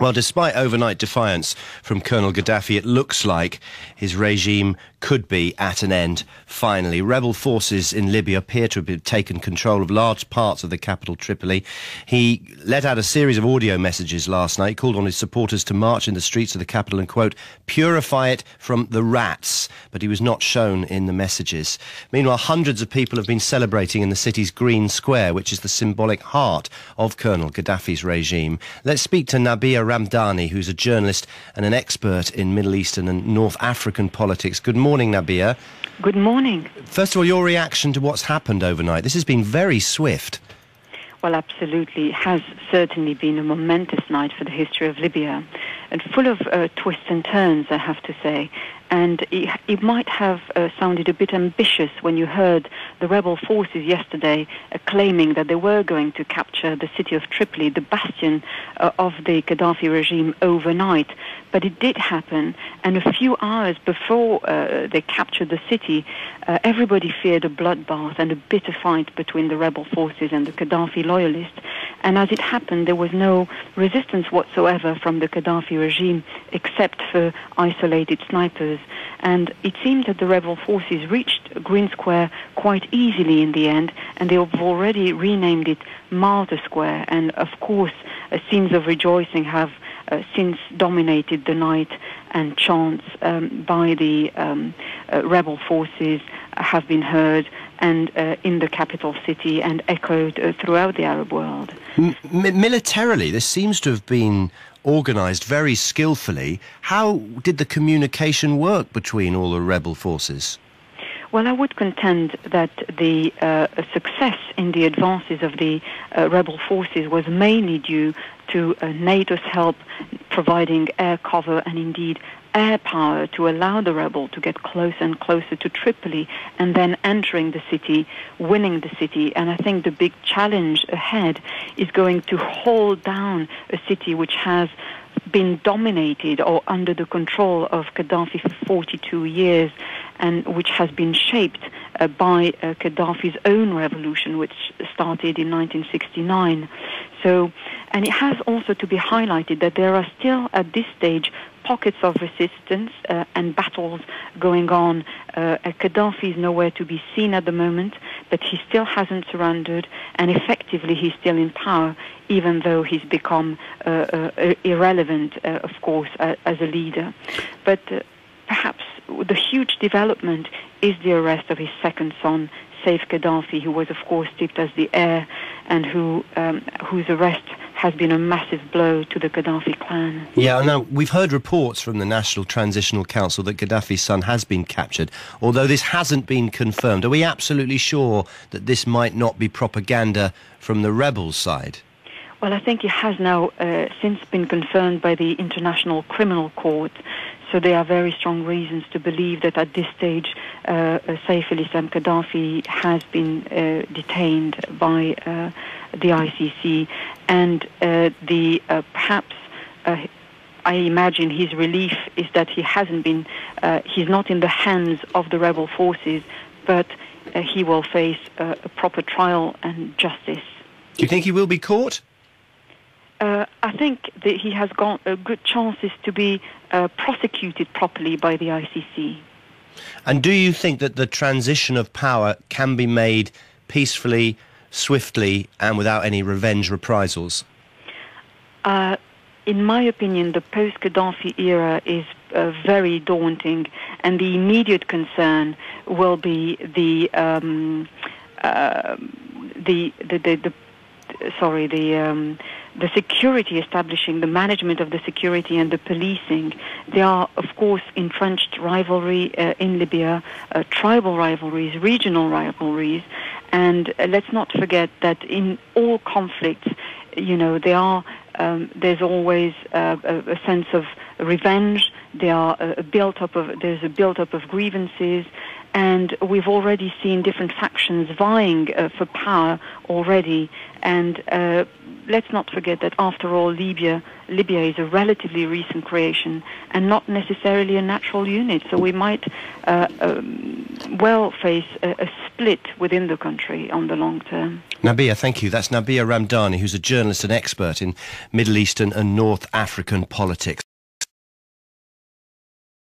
Well, despite overnight defiance from Colonel Gaddafi, it looks like his regime could be at an end, finally. Rebel forces in Libya appear to have taken control of large parts of the capital, Tripoli. He let out a series of audio messages last night, called on his supporters to march in the streets of the capital and, quote, purify it from the rats, but he was not shown in the messages. Meanwhile, hundreds of people have been celebrating in the city's Green Square, which is the symbolic heart of Colonel Gaddafi's regime. Let's speak to Nabila Ramdani, who's a journalist and an expert in Middle Eastern and North African politics. Good morning, Nabila. Good morning. First of all, your reaction to what's happened overnight. This has been very swift. Well, absolutely. It has certainly been a momentous night for the history of Libya, and full of twists and turns, I have to say. And it might have sounded a bit ambitious when you heard the rebel forces yesterday claiming that they were going to capture the city of Tripoli, the bastion of the Gaddafi regime, overnight. But it did happen, and a few hours before they captured the city, everybody feared a bloodbath and a bitter fight between the rebel forces and the Gaddafi loyalists. And as it happened, there was no resistance whatsoever from the Gaddafi regime, except for isolated snipers. And it seemed that the rebel forces reached Green Square quite easily in the end, and they have already renamed it Martyr Square. And of course, scenes of rejoicing have since dominated the night, and chants by the rebel forces have been heard and in the capital city and echoed throughout the Arab world. Militarily, this seems to have been organised very skillfully. How did the communication work between all the rebel forces? Well, I would contend that the success in the advances of the rebel forces was mainly due to NATO's help providing air cover and indeed air power to allow the rebel to get closer and closer to Tripoli and then entering the city, winning the city. And I think the big challenge ahead is going to hold down a city which has been dominated or under the control of Gaddafi for 42 years, and which has been shaped by Gaddafi's own revolution, which started in 1969. So, and it has also to be highlighted that there are still at this stage pockets of resistance and battles going on. Gaddafi is nowhere to be seen at the moment, but he still hasn't surrendered, and effectively he's still in power, even though he's become irrelevant, of course, as a leader. But perhaps the huge development is the arrest of his second son, Saif Gaddafi, who was, of course, tipped as the heir, and whose arrest has been a massive blow to the Gaddafi clan. Yeah, now, we've heard reports from the National Transitional Council that Gaddafi's son has been captured, although this hasn't been confirmed. Are we absolutely sure that this might not be propaganda from the rebels' side? Well, I think it has now since been confirmed by the International Criminal Court. So there are very strong reasons to believe that at this stage Saif al-Islam Gaddafi has been detained by the ICC, and perhaps I imagine his relief is that he hasn't been, he's not in the hands of the rebel forces, but he will face a proper trial and justice. Do you think he will be caught? I think that he has got good chances to be prosecuted properly by the ICC. And do you think that the transition of power can be made peacefully, swiftly, and without any revenge reprisals? In my opinion, the post-Gaddafi era is very daunting, and the immediate concern will be the security, establishing the management of the security and the policing. There are, of course, entrenched rivalry in Libya, tribal rivalries, regional rivalries, and let's not forget that in all conflicts, you know, there's always a sense of revenge. There's a build-up of grievances, and we've already seen different factions vying for power already. And let's not forget that, after all, Libya is a relatively recent creation and not necessarily a natural unit. So we might well face a split within the country on the long term. Nabila, thank you. That's Nabila Ramdani, who's a journalist and expert in Middle Eastern and North African politics.